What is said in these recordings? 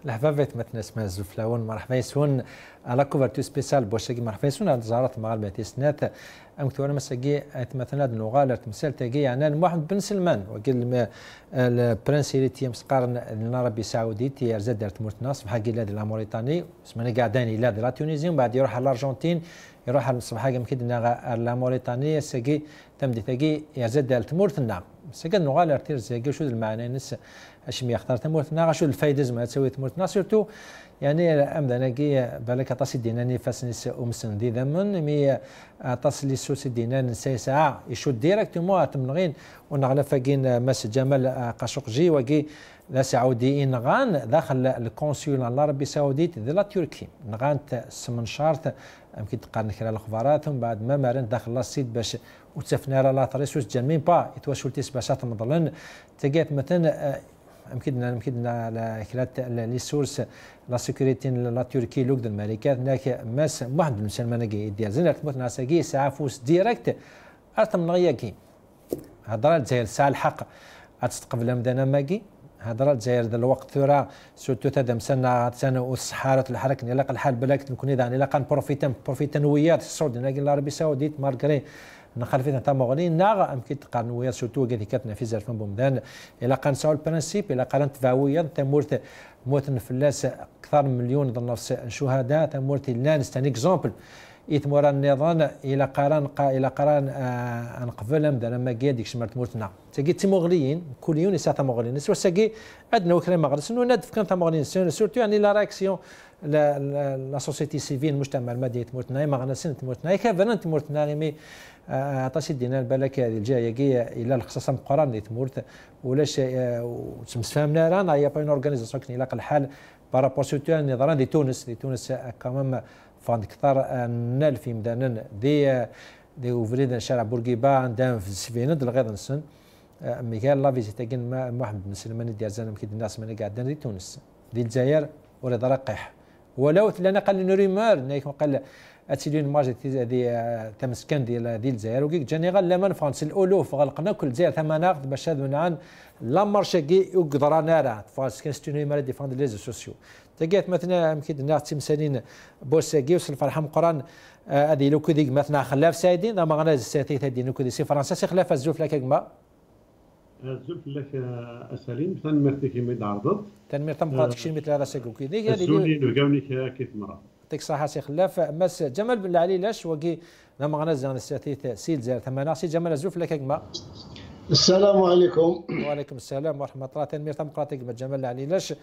الحفافات مثلا اسمها الزفلاون مرحبا يسون على كوفرتو سبيسيال بوشاكي مرحبا يسون على زهرات المغاربه تيسنات ام كتوانا مساكي مثلا نغالر تمثال تاكي يعني محمد بن سلمان وقال البرنس اللي تيمس قارن العربي السعودي تيرزاد دارت مورتناس بحق لا لا موريتاني اسمنا قاعدين لا لا تونيزي ومن بعد يروح على الارجنتين يروح على الصباح كم كده لا موريتاني ساكي تمدي تاكي يرزاد دارت مورتنا ساكن نغالر تيرزاكي شو المعنى نس اشمي اختار تمورتنا شو الفايده زعما تسوي تمورتنا سورتو يعني امدنا كي بالك تصي ديناني فاسنس امسن دي ذمن مي تصلي سوس دينان ساعه ساعه يشو ديريكتومون تمنغين ونغلا فاكين مس جمال قاشقجي وكي لا سعودي نغان داخل الكونسول العربي السعودي ذا تركي نغان سمن شارت يمكن تقارن كرا الاخبارات ومن بعد ما مرن داخل السيت باش وتسفنا لا طريسوس جنمين با يتواشل تسباشات مظلن تلقات مثلا يمكن على كلات لي سورس لا سيكوريتي لا تركي لوك الملكات هناك ماس واحد من سلمان ديال زنات مثلا ساكي ساعه فوس ديريكت ارتم نغياكي هضره الجزائر ساعه الحق تستقبل مدانا ماكي هضره الجزائر ذا الوقت ثورة سورتو تدم سنه والصحاره الحركه نلاقى الحال بلاك نكون اذا نلاقى بروفيتان ويات السعوديه نلاقي العربي السعودي مارغري نخلفيتنا تاع مغنين ناغ يمكن تقارن ويا سورتو كي كاتنا في زرفان بومدان الى قنساو البرانسيب الى قارنت فاويه تمورت موت الفلاس اكثر من مليون ضنفس شهداء تمورت لان ستان اكزومبل يتمور النظام الى قران ان قبل مدان ما كي ديك شمرت مورتنا تاكي تيموغليين كل يوم ساعه مغلين سوا ساكي ادنا وكرا مغرس انه ندف كان تاع مغلين سورتو يعني لا رياكسيون لا سوسيتي سيفيل المجتمع المدني تمورتنا ما غنسن تمورتنا كيف تمورتنا مي عطاش دينا بالك هذه الجايه كي الى الخصاصه مقران اللي تمورت ولاش تمسفهمنا رانا يا با اون اورغانيزاسيون كي يلاقى الحال بارابور سوتو النظام دي تونس كمان فاند كثار نال في مدان دي اوفريد شارع بورقيبه عندهم في السفينه الغيض نسن ميكال لا فيزيتا كان محمد بن سلمان ديال زانم كي الناس من قاعدين دي تونس دي الجزائر ولا رقيح ولو لنا قال ريمور نايك قال اتسيلين ماجي هذه تمسكن ديال الجزائر وكيك جينيرال لما فرنسا الالوف غلقنا كل الجزائر ثم ناخذ باش هذا عن لا مارشي يقدر نارا فاس كاستوني مال ديفوند لي ريزو سوسيو تلقات مثلا يمكن الناس تمثالين بوساكي وصل فرحه مقران هذه لو كوديك مثلا خلاف سايدين ما غناز الساتيت هذه لو كودي سي فرنسا سي خلاف الزوف لك كما الزوف لك اسالين تنمرتي كيما دارضت تنمر تمقاتك شي مثل هذا ساكو كيديك هذه السولين وقاوني كيف مرة يعطيك الصحة سي خلاف مس جمال بن علي لاش وكي لما غنزل الساتيت سيل زير ثمانية سي جمال الزوف لك كما السلام عليكم. وعليكم السلام ورحمه الله. تنمير تمقاتك بجمال علي لاش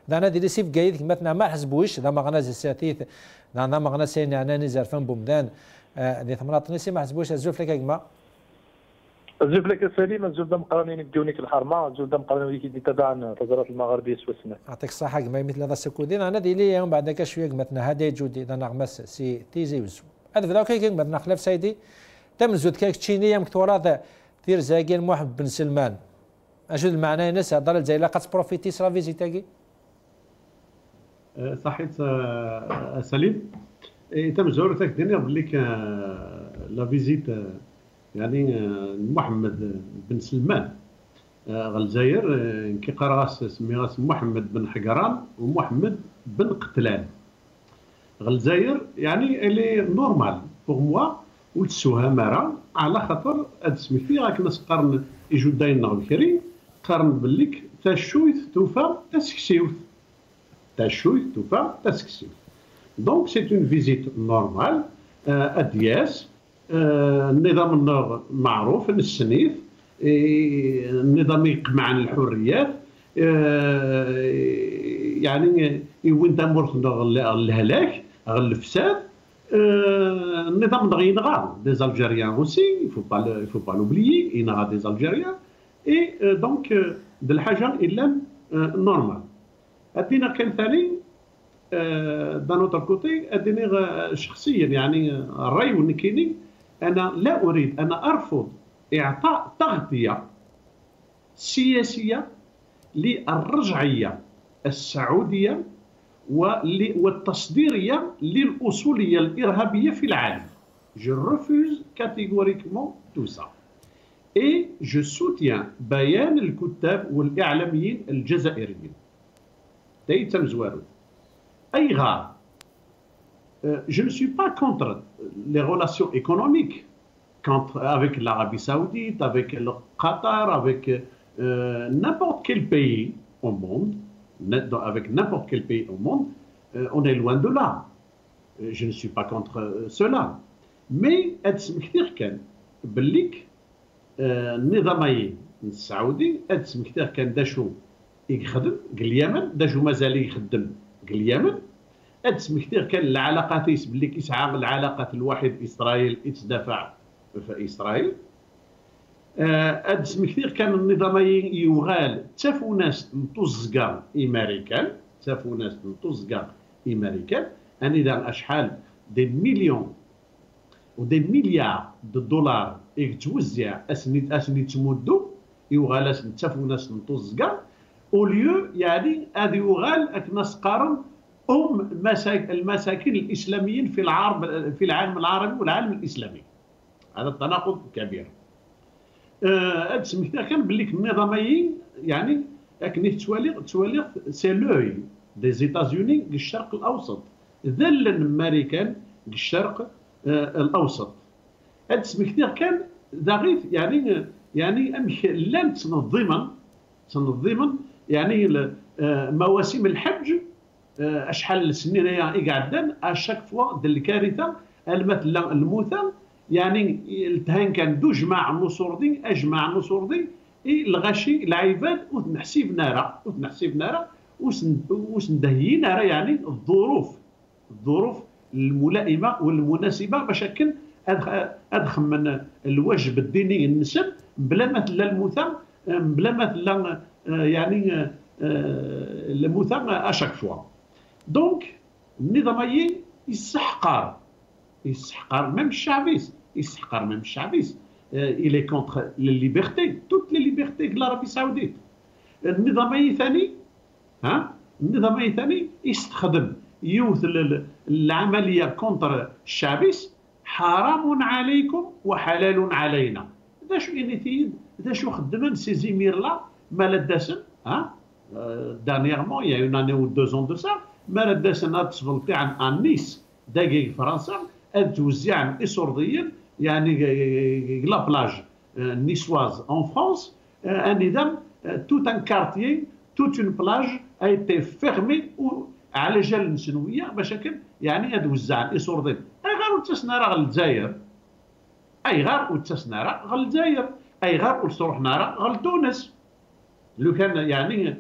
دانا دي سيف قايد مثلا ما حسبوش لما غنزل الساتيت لما غنسين انا نزر فم بومدان دي ثمرات نسي ما حسبوش الزوف لك كما الزوف لك سليم الزوف دم قرانين بدونك الحرمه الزوف دم قرانين كي تبع تزارات المغربيه سوسنا يعطيك الصحه كما مثل هذا السكودين انا دي لي يوم بعد شويه مثلا هذا جودي اذا نغمس سي تيزي وزو هذا فدا كي مثلا خلاف سيدي تم زود كاك تشينيه مكتورات دير زاكي محمد بن سلمان اشو المعنى ناس هضر زي لاقات بروفيتي سلا فيزيتاكي صحيت سليم تم زورتك دنيا بليك لا فيزيت يعني محمد بن سلمان الجزائر كي قراص سميغاس محمد بن حقران ومحمد بن قتلان الجزائر يعني اللي نورمال بوغ موا وتسوها مرة على خاطر هاد سميتي راك ناس قرن يجو داينا بكري قرن بليك تاشويث توفا تاسكسيوث تاشويث توفا تاسكسيوث دونك سي اون فيزيت نورمال ادياس النظام النور معروف السنيف النظام يقمع عن الحريات يعني وين تمر الهلاك الفساد النظام نغي ينغى des Algériens aussi il faut pas l'oublier il y a des Algériens et donc de الحاجه الا نورمال ادينا كان ثاني دان اوتر كوتي اديني شخصيا يعني الراي والنكيني انا لا اريد انا ارفض اعطاء تغطيه سياسيه للرجعيه السعوديه والتصديريه للاصوليه الارهابيه في العالم. Je refuse catégoriquement tout ça. Et je soutiens بيان الكتاب والاعلاميين الجزائريين. تاي تمزوارو اي غار. Je ne suis pas contre les relations économiques avec l'Arabie Saoudite, avec le Qatar, avec n'importe quel pays au monde, avec n'importe quel pays au monde, on est loin de là. Je ne suis pas contre cela. Mais أتسم كثير كان بالليك النظامي السعودي أتسم كثير كان داشو يخدم اليمن، داشو مازال يخدم اليمن. أتسم كثير كان العلاقات بالليك يسعى العلاقات الواحد إسرائيل يتدافع في إسرائيل. أتسم كثير كان النظامي يغال تافو ناس نتوزقا إمريكان، تافو ناس نتوزقا إمريكان. أنا أشحال دي مليون ودي مليار دولار يتوزع اسني تمدو يوغالاس نتافو ناس نتوزقا اوليو يعني هذه يوغال ناس قارن المساكين الاسلاميين في العالم العربي والعالم الاسلامي. هذا التناقض كبير. هذا سميتها كان باللي النظاميين يعني كني توالي سي لوي دي زيتازوني الشرق الاوسط، ذل الامريكان الشرق الاوسط. هاد السمي كثير كان داغيث يعني لم تنظما يعني مواسم الحج اشحال السنين يقعدان اشاك فوا ديال الكارثه المثل الموثى يعني التهان كان دو جماع النصوردي اجمع النصوردي الغاشي العباد وتنحسيب نارا وسندهيين يعني الظروف الملائمه والمناسبه باش كن ادخل من الواجب الديني النسب بلا ما تلا المثال بلا ما تلا يعني المثال اشاك فوا. دونك النظاميين يستحقر ميم الشعبيس il est contre les libertés, toutes les libertés de l'Arabie Saoudite. النظامي ثاني يستخدم يوث العمليه كونتر الشعبيس، حرام عليكم وحلال علينا. ذا شو انيتيد ذا شو خدمن سي زيميرلا مالا داسن دانييرمون يا اون اني و 2 ans de ça مالا داسن تسبلطي عن نيس داكي فرنسا توزع اسرديا يعني لا بلاج نيسواز اون فرانس ان نظام توت ان كارتيي توت اون بلاج a été fermée على جال سنويه باش يعني ادوزع اسردين اي غير وتسنى راه الجزائر، اي غير وتسنى راه الجزائر، اي غير وتروح راه تونس. لو كان يعني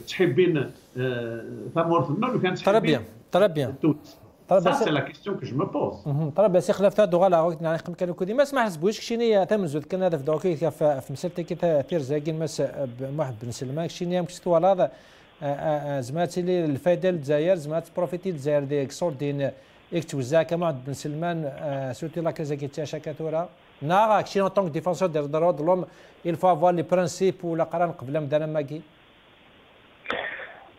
تحبين ثمورتنا لو كان تحبين très bien Ça, c'est la question que je me pose. طرب بس خلاف دوغالا وقت يعني كانوا كودي ما سمح حسبوش كشيني تمزود كان هذا في دوكي في مسلتي كي تير زاكين مس واحد بن سلمان كشيني مكستو هذا زماتي لي الفايده للجزائر زمات بروفيتي الجزائر ديك صور دين يكتوزا كما بن سلمان سورتي لا كازا كي تشا كاتورا نارا كشي ان طونك ديفونسور ديال الدروا د لوم il faut avoir les principes ولا قران قبل مدانا ماكي.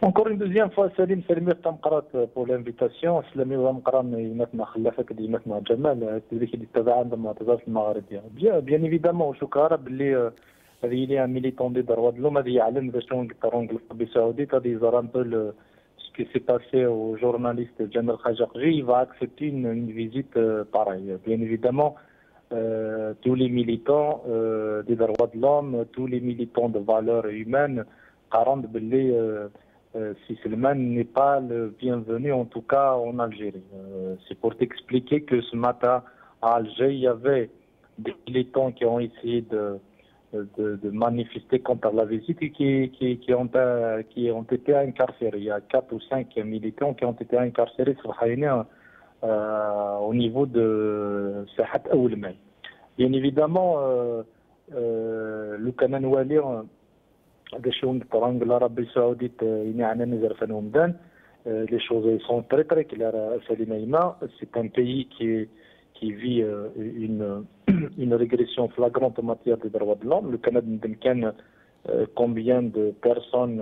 Encore une deuxième fois, Salim Tamqarat pour l'invitation. Salami Tamqaran يمتنا خلافك يمتنا جمال اللي تبع عندما تزارت المغاربيه. Bien évidemment شكرا باللي هذه لي ان ميليتون دي droits de l'homme هذه يعلن باش نقدروا نقلبوا بالسعوديه هذه يزور ان بو ce qui s'est passé au journaliste Jamal Khashoggi. Il va accepter une visite pareille. Bien évidemment, tous les militants des droits de l'homme, tous les militants de valeurs humaines, 40 باللي si Salman n'est pas le bienvenu, en tout cas en Algérie. C'est pour t'expliquer que ce matin à Alger, il y avait des militants qui ont essayé de manifester contre la visite et qui ont été incarcérés. Il y a 4 ou 5 militants qui ont été incarcérés sur Haïna au niveau de Sahat Aoulmay. Bien évidemment, le Kanan Walir, l'Arabie Saoudite, les choses sont très très claires. C'est un pays qui vit une régression flagrante en matière des droits de l'homme. Le Canada, combien de personnes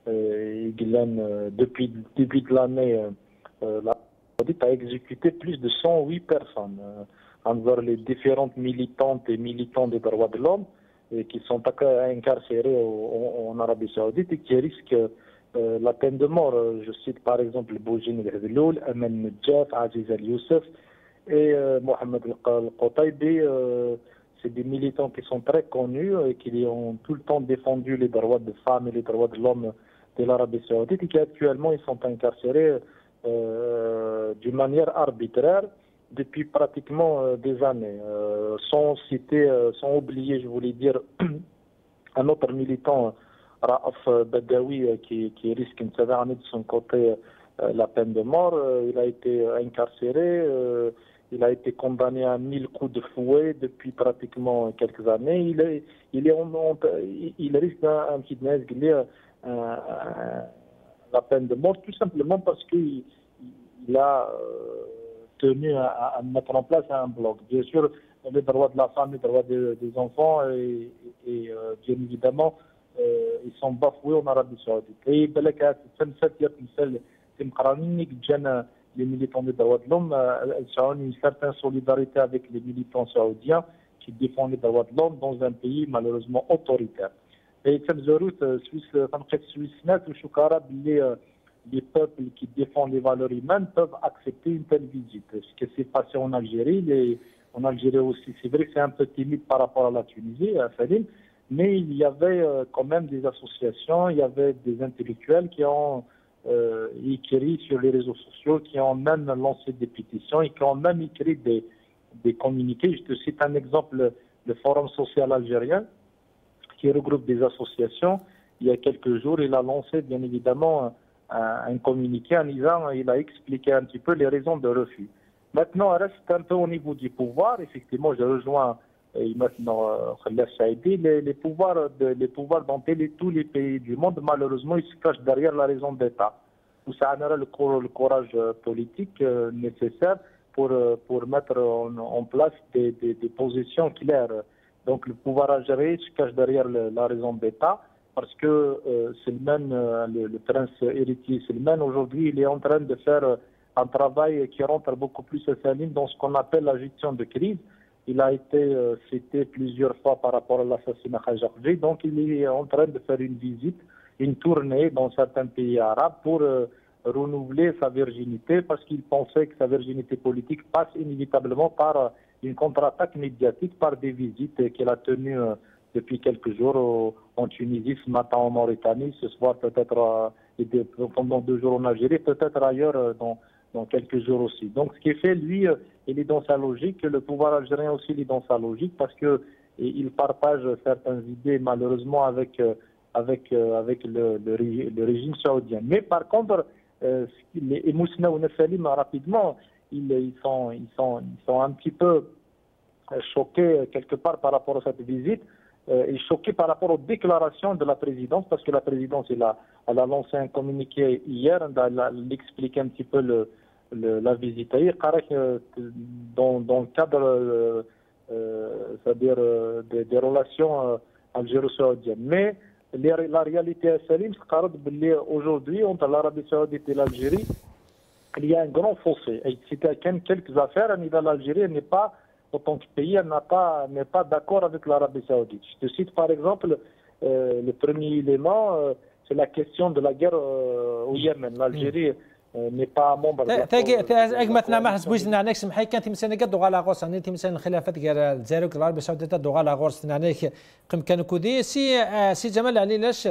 depuis le début de l'année, l'Arabie Saoudite a exécuté plus de 108 personnes envers les différentes militantes et militants des droits de l'homme qui sont incarcérés en Arabie Saoudite et qui risquent la peine de mort. Je cite par exemple Boujine El-Hveloul, Aman Nedjaf, Aziz Al-Youssef et Mohamed El-Qotaybi. C'est des militants qui sont très connus et qui ont tout le temps défendu les droits des femmes et les droits de l'homme de l'Arabie Saoudite et qui actuellement ils sont incarcérés d'une manière arbitraire depuis pratiquement des années. Sans citer, sans oublier, je voulais dire, un autre militant, Raaf Badawi, qui risque une sévère année de son côté la peine de mort. Il a été incarcéré, il a été condamné à 1000 coups de fouet depuis pratiquement quelques années. Il risque un kidnapping, la peine de mort, tout simplement parce qu'il a tenu à mettre en place un bloc. Bien sûr, les droits de la femme, les droits des enfants et bien évidemment, ils sont bafoués en Arabie Saoudite. Et les militants des droits de l'homme, elles ont une certaine solidarité avec les militants saoudiens qui défendent les droits de l'homme dans un pays malheureusement autoritaire. Et les peuples qui défendent les valeurs humaines peuvent accepter une telle visite. Ce qui s'est passé en Algérie, en Algérie aussi, c'est vrai que c'est un peu timide par rapport à la Tunisie, à Salim, mais il y avait quand même des associations, il y avait des intellectuels qui ont écrit sur les réseaux sociaux, qui ont même lancé des pétitions et qui ont même écrit des communiqués. Je te cite un exemple, le Forum social algérien, qui regroupe des associations. Il y a quelques jours, il a lancé bien évidemment un communiqué en disant, il a expliqué un petit peu les raisons de refus. Maintenant, on reste un peu au niveau du pouvoir. Effectivement, je rejoins maintenant Khalaf Saïdi. Les pouvoirs dans tous les pays du monde, malheureusement, ils se cachent derrière la raison d'État. Où ça en aura le courage politique nécessaire pour mettre en place des positions claires. Donc le pouvoir algérien se cache derrière la raison d'État parce que Salman, le prince héritier Salman, aujourd'hui, il est en train de faire un travail qui rentre beaucoup plus à Salim dans ce qu'on appelle la gestion de crise. Il a été cité plusieurs fois par rapport à l'assassinat Khashoggi. Donc il est en train de faire une visite, une tournée dans certains pays arabes pour renouveler sa virginité parce qu'il pensait que sa virginité politique passe inévitablement par une contre-attaque médiatique, par des visites qu'il a tenues depuis quelques jours en Tunisie, ce matin en Mauritanie, ce soir peut-être pendant 2 jours en Algérie, peut-être ailleurs dans quelques jours aussi. Donc ce qui fait, lui, il est dans sa logique, le pouvoir algérien aussi il est dans sa logique parce qu'il partage certaines idées malheureusement avec le régime saoudien. Mais par contre, les Moussina ou Salim rapidement, ils sont un petit peu choqués quelque part par rapport à cette visite et choqués par rapport aux déclarations de la présidence parce que la présidence elle a lancé un communiqué hier, elle expliqué un petit peu la visite hier, dans le cadre c'est-à-dire des relations algéro-saoudiennes. Mais la réalité à Salim, c'est qu'aujourd'hui, entre l'Arabie Saoudite et l'Algérie, il y a un grand fossé. Et c'était quelques affaires, l'Algérie n'est pas, en tant que pays, n'est pas d'accord avec l'Arabie Saoudite. Je te cite par exemple, le premier élément, c'est la question de la guerre au Yémen. L'Algérie n'est pas membre de la مثلا ما حسبوش نعناك سمحي كانت مثلا قد على غوص اني مثلا الخلافات قال الجزائر العربيه السعوديه تدو على غوص نعناك قم كانوا كودي سي جمال علي لاش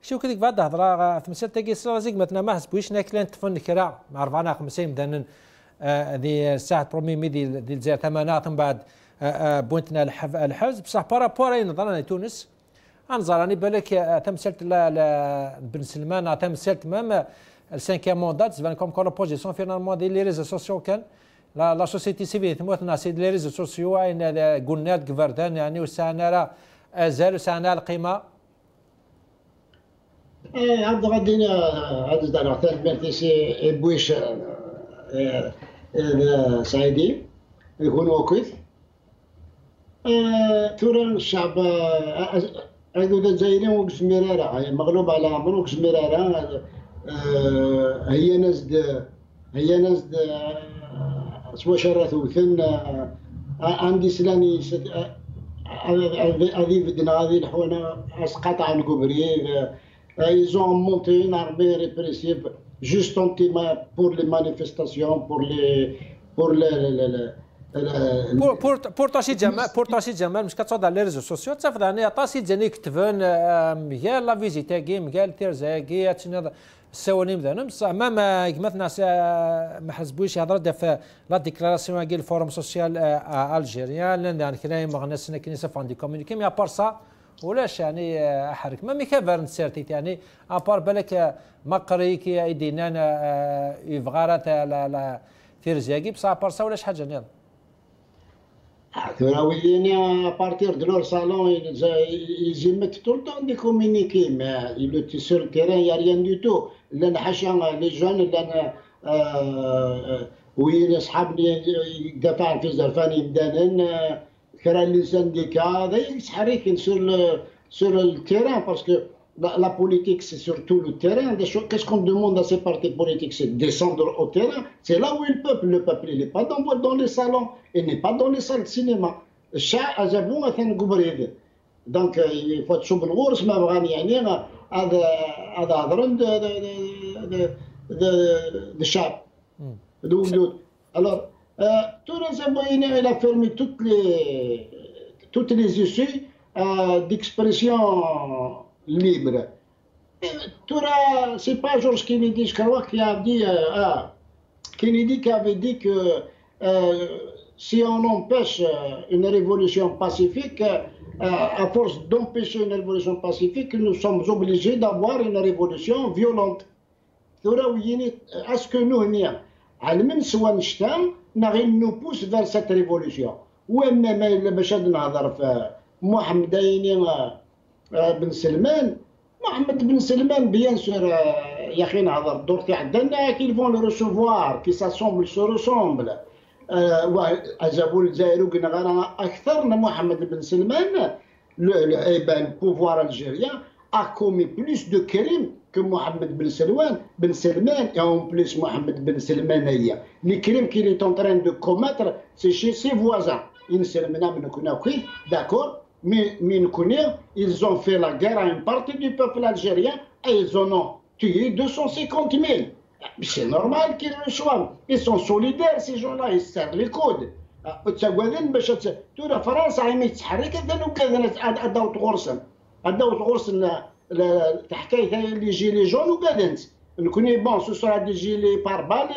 شو كذيك بعد هضره مثلا تاكي سلازيك مثلا ما حسبوش ناكلان تفن كرا مع 450 مثلا هذه الساعه برومي ديال الجزائر ثمانات من بعد بوينتنا الحوز بصح بارابور نظرنا تونس انظر راني بالك تمثلت بن سلمان تمثلت مام le 5e mandat, c'est comme l'opposition finalement des réseaux sociaux la société civile c'est les réseaux sociaux قلنا قفردان يعني وسانا ازال وسانا القيمه عبد غادي عاد دار ثالث مرتسي بويش سعيدي يكون وكيل تورا الشعب هذو الجزائريين وقف مراره مغلوب على عمرو وقف مراره هي ناس سوا شرات وثن عندي سلاني هذه بدنا هذه الحوانا اسقط عن كوبري Ils ont monté une armée répressive juste pour les manifestations, بورتاشي جمال مش كتصعد على لي ريزو سوسيو تصافد يعني عطاسي ديالي كتبان ميال لا فيزيتاكي ميال تيرزاكي السواني مثلا بصح ما مثلا ما حسبوش هضره في لا ديكلاراسيون ديال الفورم سوسيال الجيريان يعني كاين ما غنسنا كاين ساف عندي كومونيكي مي ابار سا ولاش يعني احرك ما ميكافر نسيرتي يعني ابار بالك مقري كي ايدينا يفغارات لا تيرزاكي بصح ابار سا ولاش حاجه نيض à partir de leur salon, ils émettent tout le temps des communiqués, mais sur le terrain, il n'y a rien du tout. Les jeunes, وين اصحاب دفع في زرفان يبدانن كرا لي سانديكا هذا يتحرك sur le terrain parce que la politique c'est surtout le terrain. Qu'est-ce qu'on demande à ces partis politiques? C'est de descendre au terrain. C'est là où est le peuple il n'est pas dans les salons, il n'est pas dans les salles de cinéma. الشعب عجبو مثلا قبريد دونك يفوت تشوف الغرس ما بغاني يعني هذا هضرن الشعب alors tourisme il a fermé toutes les issues d'expression libre. C'est pas Georges Kennedy, je crois, qui a dit Kennedy qui avait dit que si on empêche une révolution pacifique, à force d'empêcher une révolution pacifique, nous sommes obligés d'avoir une révolution violente. Est-ce que nous, علمن سوا نشتام نغي نبوس vers cette révolution. وإما باش نهضر في محمد بن سلمان محمد بن سلمان بيان سور يا اخي نهضر الدور تاع عندنا كي فون لو ريسوفوار كي ساسومبل سو روسومبل جابوا الجزائر وقلنا اكثر من محمد بن سلمان le pouvoir algérien a commis plus de crimes que Mohamed Ben Salman et en plus Mohamed Ben Salman. Les crimes qu'il est en train de commettre, c'est chez ses voisins. D'accord, mais ils ont fait la guerre à une partie du peuple algérien et ils en ont tué 250 000. C'est normal qu'ils le soient. Ils sont solidaires ces gens-là, ils serrent les coudes. La France a mis حكايه لي جيلي جون وقادنت نكوني بون سو سورا دي جيلي بار بال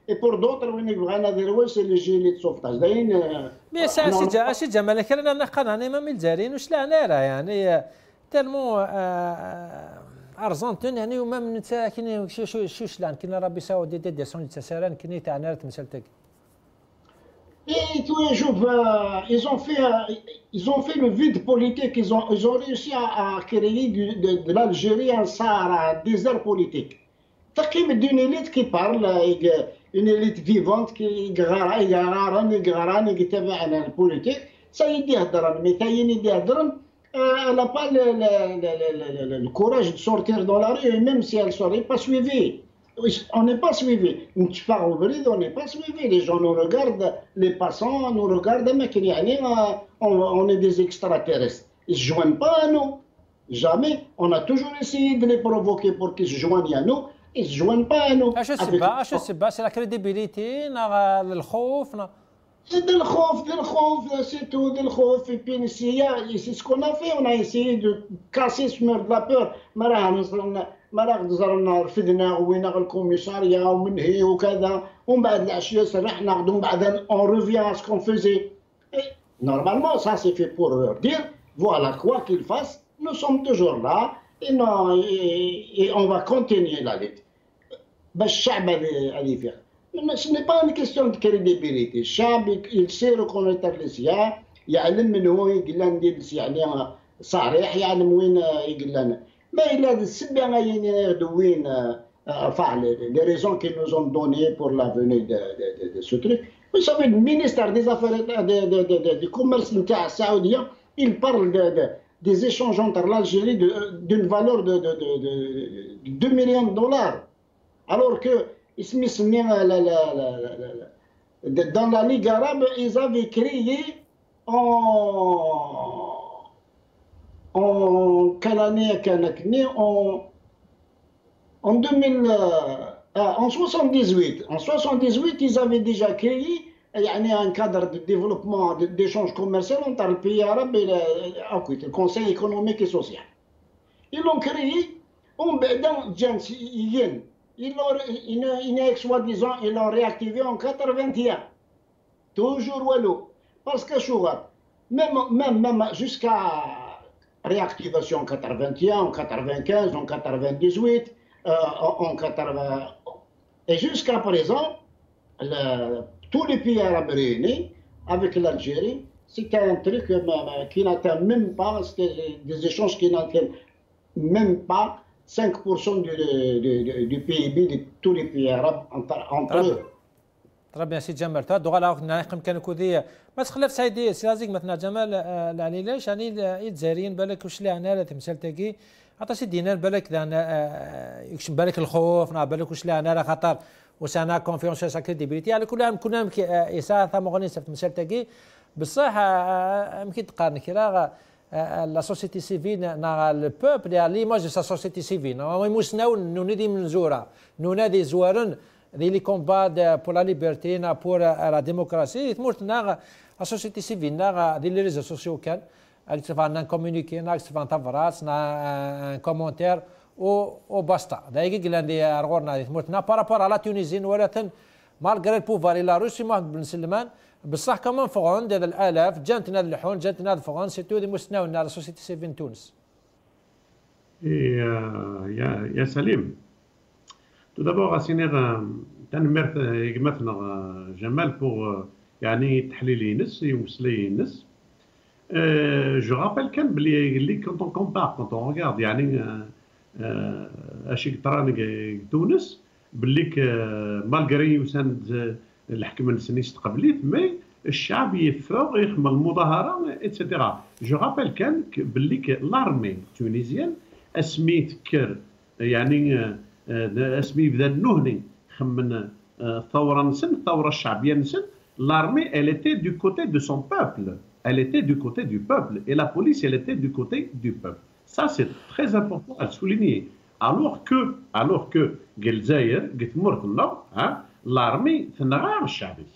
اي بور دوتر وين بغينا نديرو سي لي جيلي دو سوفتاج داين مي سي جمال كان انا قنعني ما ملجارين وش لا نارا يعني تالمو ارجنتين يعني وما من كاين شو لان كاين ربي سعودي دي سون تساران كاين تاع نار تمثلتك Et tu ils ont fait le vide politique, ils ont réussi à créer de l'Algérie un Sahara, un désert politique. تقييم d'une élite qui parle, une élite vivante qui يقرا يتابع البوليتيك سيدي يهضرن مثاين يدي يهضرن elle n'a pas le courage de sortir dans la rue, et même si elle ne serait pas suivie. On n'est pas suivi. On n'est pas suivi. Les gens nous regardent, les passants nous regardent, mais on est des extraterrestres. Ils ne se joignent pas à nous. Jamais. On a toujours essayé de les provoquer pour qu'ils se joignent à nous. Ils ne se joignent pas à nous. C'est la crédibilité, le خوف. C'est tout, et puis c'est ce qu'on a fait, on a essayé de casser ce mur de la peur. مرة زرنا رفدنا وين الكوميساريا ومن هي وكذا ومن بعد العشية سرحنا ومن بعد on revient à ce qu'on faisait. Normalement ça c'est fait pour leur dire voilà quoi qu'ils fassent nous sommes toujours là et on va continuer la lutte. الشعب اللي فيه. Ce n'est pas une question de crédibilité. الشعب il sait reconnaître l'islam يعلم من هو يقول لنا ندير يعني صريح يعلم وين يقول لنا. Mais il a les raisons qu'ils nous ont données pour la venue de ce truc. Vous savez, le ministère des Affaires du commerce saoudien, il parle des échanges entre l'Algérie d'une valeur de 2 millions de dollars. Alors que dans la Ligue arabe, ils avaient créé en quelle année en En 78, ils avaient déjà créé un cadre de développement, d'échange commercial entre le pays arabe et le Conseil économique et social. Ils l'ont créé, soi-disant, ils l'ont réactivé en 81. Toujours Wallo. Parce que même jusqu'à réactivation en 81, en 95, en 98, en 80, et jusqu'à présent, tous les pays arabes réunis, avec l'Algérie, c'était un truc qui n'atteint même pas, c'était des échanges qui n'atteignent même pas 5% du PIB de tous les pays arabes entre eux. très bien سي جمال تهدو غالا نحكم كان كودي ما تخلف سايدي سيازيك مثلا جمال العليلاش يعني الجزائريين بالك واش اللي عنا تمثال تاكي عطا سي دينار بالك يكشم بالك الخوف بالك واش اللي عنا خاطر واش انا كونفيونس سا كريديبيليتي على كل عام كنا اساءه ثم غني في تمثال تاكي بصح يمكن تقارن كي la société civile, le peuple est à l'image de sa société civile. Nous des mesures, nous des zouarens, les combats pour la liberté, pour la démocratie. La société civile, les réseaux sociaux, un communiqué, un commentaire, ou basta. Par rapport à la Tunisie, malgré le pouvoir et la Russie, Ben Salman, بصح كمان فغون ديال الالاف جاتنا اللحون جاتنا الفغون سيتو دي مستناونا على سوسيتي سيفين تونس. يا سليم تو دابور اسينيغ تنمرت يقمتنا جمال بوغ يعني تحليل ينس يوصلي ينس جو رابيل كان بلي كونت اون كومبار كونت اون ريغارد يعني اشي طراني تونس بليك مالغري يساند الحكم السنيس قبليت مي الشعب يفوق يخمم المظاهره اتسيتيرا جو رابيل كان بليك لارمي تونيزيان اسميت كر يعني اسمي بدا النهني خمن الثوره نسن الثوره الشعبيه نسن لارمي elle était du côté de son peuple elle était du côté du peuple et la police elle était du côté du peuple ça c'est très important à souligner alors que الجزائر قلت مرتنا l'armée تنغار الشعبي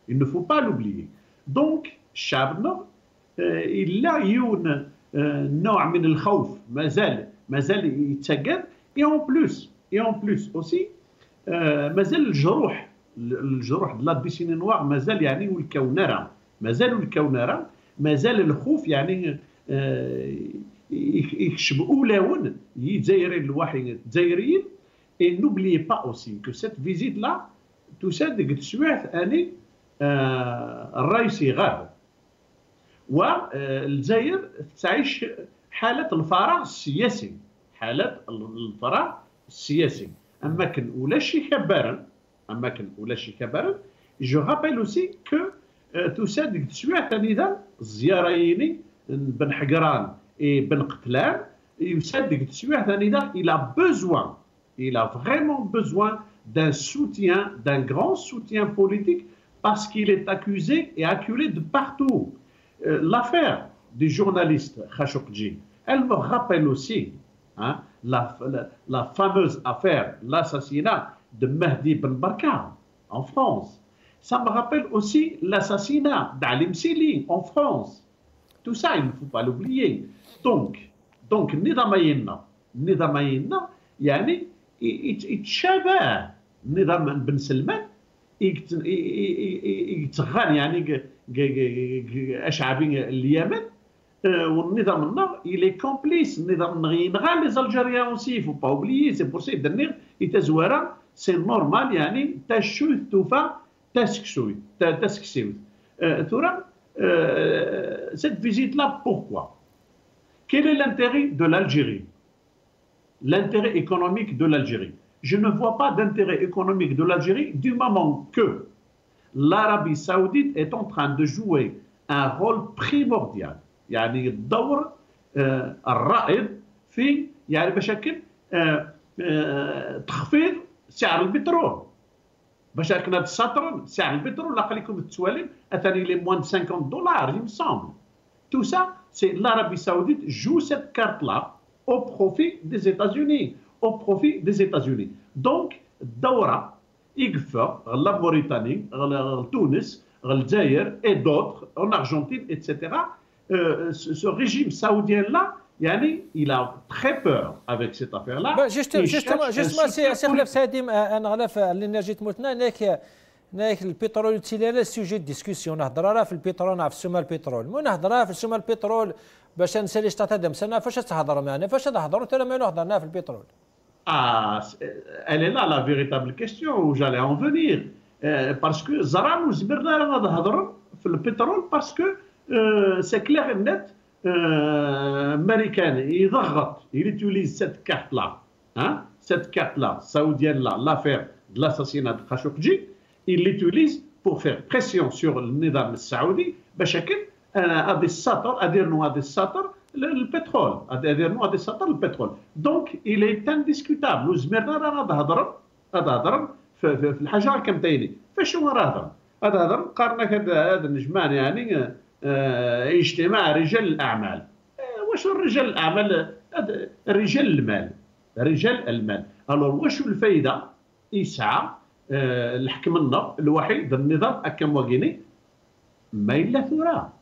il ne faut pas l'oublier donc شعبنا إلا يون نوع من الخوف مازال يتسجل et en plus aussi مازال الجروح ديال البيسيني نوار مازال يعني والكونره مازال الخوف يعني يكشب اولاون يتزايرين الواحد الجزائريين et n'oubliez pas aussi que cette visite là تساعد تسويعت اني الرئيسي غاب والجزائر تعيش حاله الفراغ السياسي اما كان ولا شي كبارن جو رابيل اوسي كو تساعد تسويعت اني الزياريين بن حقران بن قتلان يساعد تسويعت اني il a vraiment besoin d'un soutien, d'un grand soutien politique parce qu'il est accusé et acculé de partout. L'affaire du journaliste Khashoggi, elle me rappelle aussi la fameuse affaire, l'assassinat de Mehdi Ben Barka en France. Ça me rappelle aussi l'assassinat d'Alim Sili en France. Tout ça, il ne faut pas l'oublier. Donc, Nidamayina, yani, يتشابه نظام بن سلمان يتغان يعني اشعبي اليمن والنظام النار il est complice النظام ينغال لي زالجيريان اوسي فو با اوبليي سي بور سي دنيغ يتزوارا سي نورمال يعني تشوث توفا تسكسوي ثورا cette visite là pourquoi quel est l'intérêt de l'Algérie l'intérêt économique de l'Algérie. Je ne vois pas d'intérêt économique de l'Algérie du moment que l'Arabie Saoudite est en train de jouer un rôle primordial. يعني الدور الرائد في يعني بشكل تخفيض سعر البترول. باش كنا تساطرون سعر البترول لاقى لكم التوالين اثاني لي موان $50 il me semble. Tout ça, c'est l'Arabie Saoudite joue cette carte là au profit des États-Unis, au profit des États-Unis. Donc, Daura, IGFA, la Mauritanie, Tunis, le Zaïre et d'autres, en Argentine, etc., ce régime saoudien-là, il a très peur avec cette affaire-là. Justement, c'est خلاف سادم انا غلاف الانرجي تموتنا هناك البترول تيلا سوجي ديسكسيون نهضر راه في البترول في السومه البترول مو نهضر في السومه البترول باش نسالي شطات مسنا فاش تهضر معنا فاش تهضروا ترى ما هضرنا في البترول. Ah, elle est là la véritable question où j'allais en venir. Parce que Zara nous dit le pétrole parce que c'est clair et net. Américaine, il utilise cette carte-là, hein, cette carte-là, saoudienne-là, l'affaire de l'assassinat de Khashoggi, il l'utilise pour faire pression sur le Nidam saoudi, à des satars, à dire non à des satars, le pétrole, à dire non à des satars, le pétrole. Donc, il est indiscutable. Nous هذا في الحاجة كم تاني فشو هذا قارنا هذا النجمان يعني اجتماع رجال الأعمال. واش رجال الأعمال؟ رجال المال، رجال المال. الوغ واش الفايدة؟ يسعى الحكم الوحيد النظام أكم وغيني ما إلا ثورة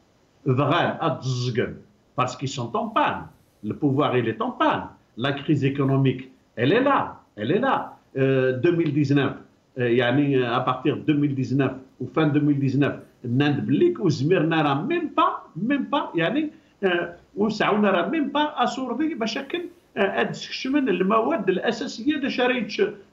ضغال أتزقن parce qu'ils sont en panne. Le pouvoir il est en panne. La crise économique elle est là, elle est là. 2019 يعني à partir de 2019 ou fin 2019 نند بليك وزميرنا راه ميم با يعني وسعونا راه ميم با اسوردي بشكل ادسكشمن المواد الاساسيه لشرايط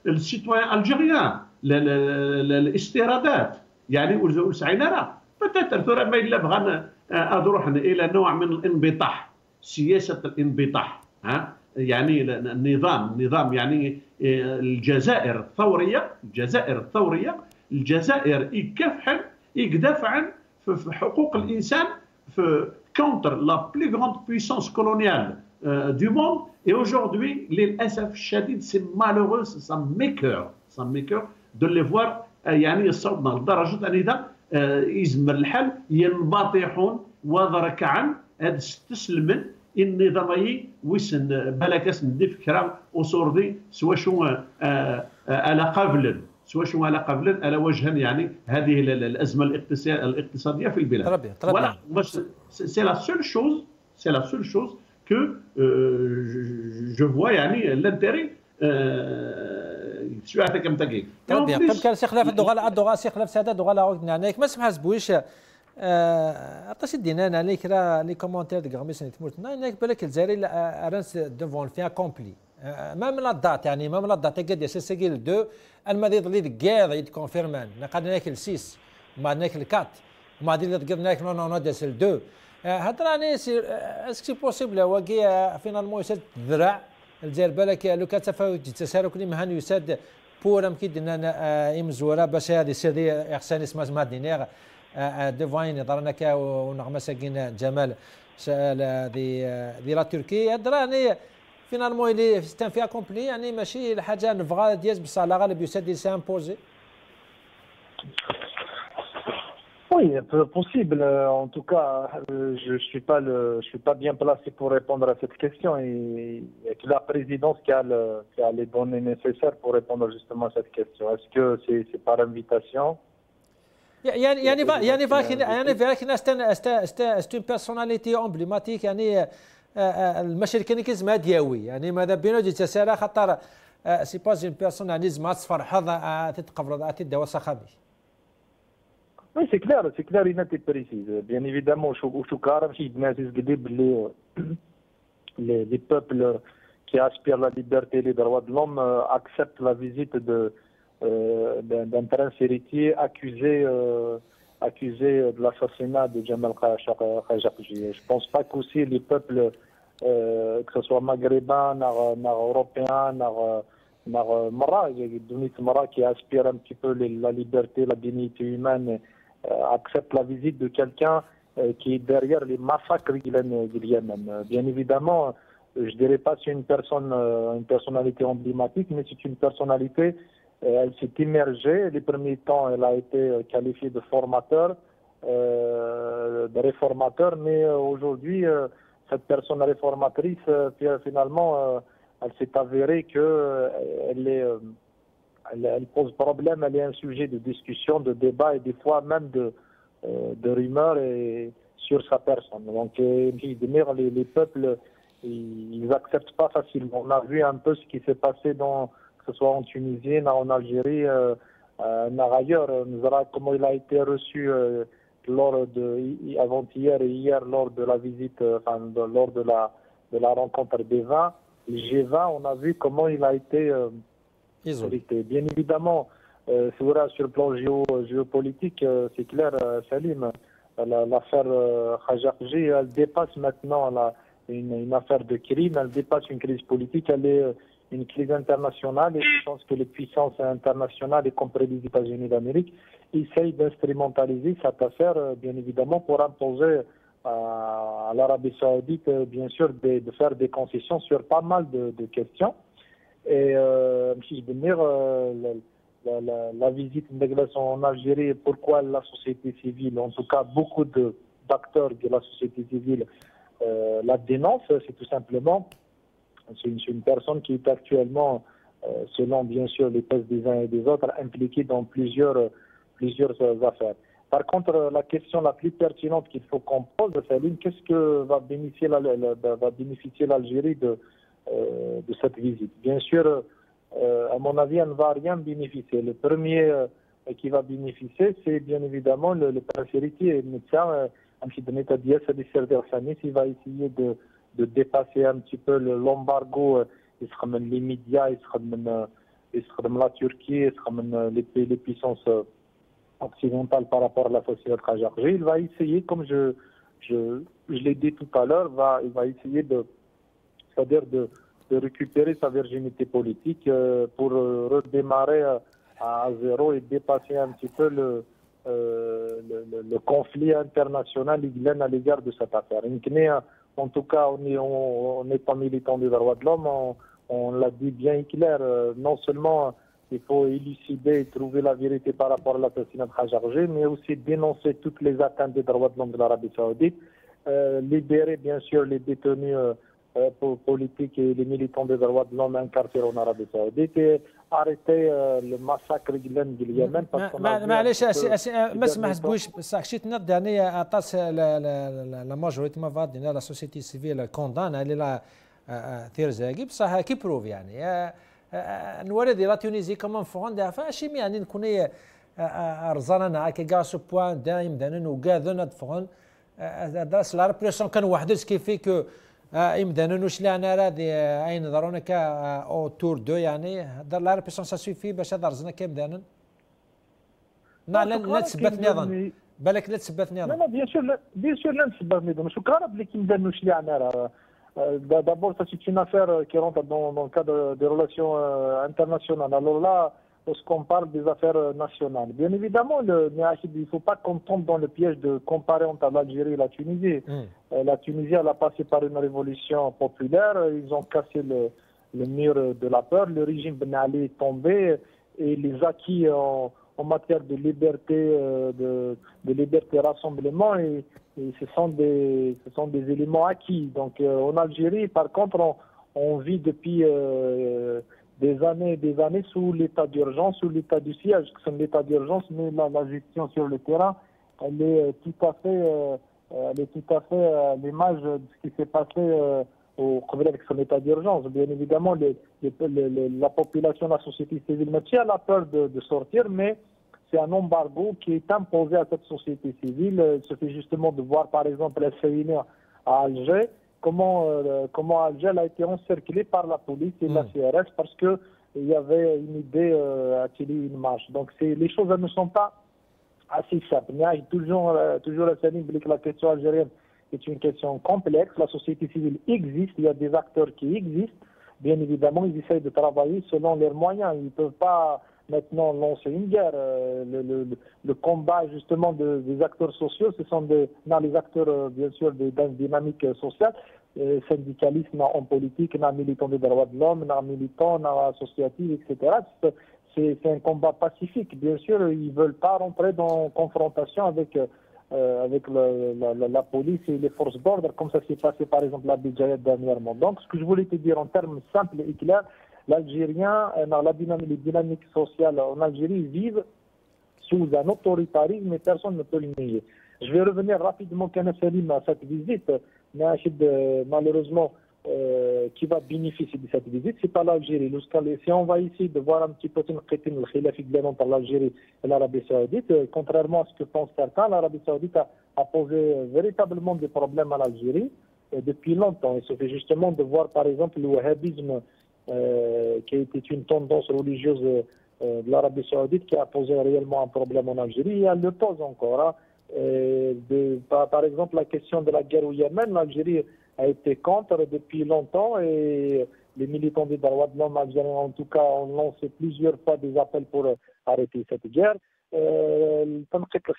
السيتوان الجيريان الاستيرادات يعني وسعينا راه بتاتر ثورة ما الا بغانا اروح الى نوع من الانبطاح سياسه الانبطاح ها يعني النظام يعني الجزائر الجزائر يكافحن يدافعن في حقوق الانسان في contre la plus grande puissance coloniale du monde et aujourd'hui للاسف الشديد c'est malheureux ça m'écoeure de les voir يعني يصعدنا لدرجه ان اذا يزمر الحال ينبطحون وذركعا هذا استسلمن النظامي ويسن بلاكاس ندي فكره وصوردي سوا شو على قبل على وجها يعني هذه الازمه الاقتصاديه في البلاد. ولا سي لا سول شوز كو جو فوا يعني لانتيري شو هذا كم تاكي. كم كان شي خلاف الدغا شي خلاف ساده دغا يعني ما سمح زبويش عطاش دينا عليك راه لي كومونتير ديك غميس تموتنا هناك بالك الجزائري ارانس ديفون فيها كومبلي ما من الدات يعني ما من الدات قد سيسيل 2 المريض اللي كاع يتكونفيرمان قاعد هناك 6 وما هناك 4 وما هذه اللي تقول هناك نو ديس 2 هضر راني اسكو بوسيبل هو كي فينالمون يسد الذراع الجزائر بالك لو كان تفاوت التسارك اللي مهن يساد بورم كي درنا يمزوره باش هذه سيدي احسان اسمها دينير ديفاين ضرنا كا ونغمه ساكن جمال دي لا تركي هضراني فينالمون اللي ستان فيها كومبلي يعني ماشي الحاجه نبغى دياز بصح لا غالب يسد سامبوزي. Oui, possible. En tout cas, je suis pas bien placé pour répondre à cette question. Et que la présidence qui a les données nécessaires pour répondre justement à cette question. Est-ce que c'est par invitation? يعني فاكن است une personnalité emblématique يعني المشاركين كيزما دياوي يعني ماذا بينو دي تسارا خاطر سي باز اون بيرسون يعني زعما تفرحض تتقبض تداوى صخابي. Oui, c'est clair, il est précis. Bien évidemment, les peuples qui aspirent à la liberté et les droits de l'homme acceptent la visite d'un prince héritier accusé de l'assassinat de Jamal Khashoggi. Je ne pense pas qu'aussi les peuples, que ce soit maghrébins, européens, Mara, qui aspirent un petit peu la liberté, la dignité humaine, accepte la visite de quelqu'un qui est derrière les massacres du Yémen. Bien évidemment, je ne dirais pas que c'est une personnalité emblématique, mais c'est une personnalité, elle s'est immergée. Les premiers temps, elle a été qualifiée de formateur, de réformateur, mais aujourd'hui, cette personne réformatrice, finalement, elle s'est avérée qu'elle elle pose problème, elle est un sujet de discussion, de débat et des fois même de rumeurs sur sa personne. Donc, les peuples, ils n'acceptent pas facilement. On a vu un peu ce qui s'est passé que ce soit en Tunisie, en Algérie, ailleurs. Comment il a été reçu avant-hier et hier lors de la visite, lors de la rencontre des 20, les G20, on a vu comment il a été isolé. Bien évidemment, c'est vrai, sur le plan géopolitique, c'est clair, Salim, l'affaire Khajarji, elle dépasse maintenant une affaire de crime, elle dépasse une crise politique, elle est une crise internationale et je pense que les puissances internationales, y compris les États-Unis d'Amérique, essayent d'instrumentaliser cette affaire, bien évidemment, pour imposer à l'Arabie Saoudite, bien sûr, de faire des concessions sur pas mal de questions. Et si je veux dire, la visite de en Algérie, pourquoi la société civile, en tout cas beaucoup d'acteurs de la société civile la dénoncent, c'est tout simplement, c'est une personne qui est actuellement, selon bien sûr les thèses des uns et des autres, impliquée dans plusieurs affaires. Par contre, la question la plus pertinente qu'il faut qu'on pose, Salim, qu'est-ce que va bénéficier l'Algérie de cette visite? Bien sûr, à mon avis, elle ne va rien bénéficier. Le premier qui va bénéficier, c'est bien évidemment le prince héritier, le médecin, il va essayer de dépasser un petit peu l'embargo, les médias, la Turquie, les puissances occidentales par rapport à la société Khajarji. Il va essayer, comme je l'ai dit tout à l'heure, il va essayer c'est-à-dire de récupérer sa virginité politique pour redémarrer à zéro et dépasser un petit peu le conflit international à l'égard de cette affaire. En tout cas, on n'est pas militant des droits de l'homme, on l'a dit bien clair, non seulement il faut élucider et trouver la vérité par rapport à l'assassinat de Khajarji, mais aussi dénoncer toutes les atteintes des droits de l'homme de l'Arabie Saoudite, libérer bien sûr les détenus politiques et les militants des droits de l'homme incarcérés en Arabie Saoudite et arrêter le massacre du Yémen. معليش ما سمحتوش بصح شي تنض يعني عطاس لا ماجوريتي ما فاد لا سوسيتي سيفيل كوندان على لا ثير زاكي بصح كي بروف يعني نوري لا تونيزي كمان فوند فاشي يعني نكون رزانا هكا كاع سو بوان دايم دانا وكاذنا دفون داس لا ريبريسيون كان واحد كيفي كو يمدانا نوش لعنا راضي اين نظرونا كا او تور دو يعني دار لا ريبريسيون سا سوفي باش هذا رزنا كي مدانا لا تثبت نظام بالك لا تثبت نظام لا بيان سور لا نثبت نظام شو كان بلي كي مدانوش لعنا d'abord ça c'est une affaire qui rentre dans le cadre des relations internationales. Alors là, lorsqu'on parle des affaires nationales, bien évidemment, il ne faut pas qu'on tombe dans le piège de comparer entre l'Algérie et la Tunisie. La Tunisie, elle a passé par une révolution populaire, ils ont cassé le mur de la peur, le régime Ben Ali est tombé et les acquis en matière de liberté, de liberté rassemblement et ce sont des éléments acquis. Donc en Algérie, par contre, on vit depuis des années sous l'état d'urgence, sous l'état du siège. C'est l'état d'urgence, mais la gestion sur le terrain, elle est tout à fait à l'image de ce qui s'est passé avec son état d'urgence. Bien évidemment, la population, la société civile, elle a peur de sortir, mais c'est un embargo qui est imposé à cette société civile. Il suffit justement de voir, par exemple, la séminaire à Alger, comment Alger a été encerclée par la police et la CRS parce qu'il y avait une idée à tirer une marche. Donc les choses ne sont pas assez simples. Il y a toujours la question algérienne est une question complexe. La société civile existe, il y a des acteurs qui existent. Bien évidemment, ils essayent de travailler selon leurs moyens. Ils ne peuvent pas maintenant lancer une guerre. Le combat justement des acteurs sociaux, ce sont les acteurs bien sûr d'une dynamique sociale, syndicalisme en politique, militants des droits de l'homme, militants, associatifs, etc. C'est un combat pacifique. Bien sûr, ils ne veulent pas rentrer dans confrontation avec avec la police et les forces d'ordre, comme ça s'est passé par exemple à Béjaïa dernièrement. Donc, ce que je voulais te dire en termes simples et clairs, l'Algérien, les dynamiques sociales en Algérie vivent sous un autoritarisme et personne ne peut le nier. Je vais revenir rapidement, Kana Salim, à cette visite, mais malheureusement, qui va bénéficier de cette visite, c'est pas l'Algérie. Si on va essayer de voir un petit peu le khilaf entre l'Algérie et l'Arabie Saoudite, contrairement à ce que pensent certains, l'Arabie Saoudite a posé véritablement des problèmes à l'Algérie depuis longtemps. Il suffit justement de voir par exemple le wahhabisme qui était une tendance religieuse de l'Arabie Saoudite qui a posé réellement un problème en Algérie et elle le pose encore. Par exemple, la question de la guerre au Yémen, l'Algérie a été contre depuis longtemps et les militants des droits de l'homme algériens, en tout cas, ont lancé plusieurs fois des appels pour arrêter cette guerre. Le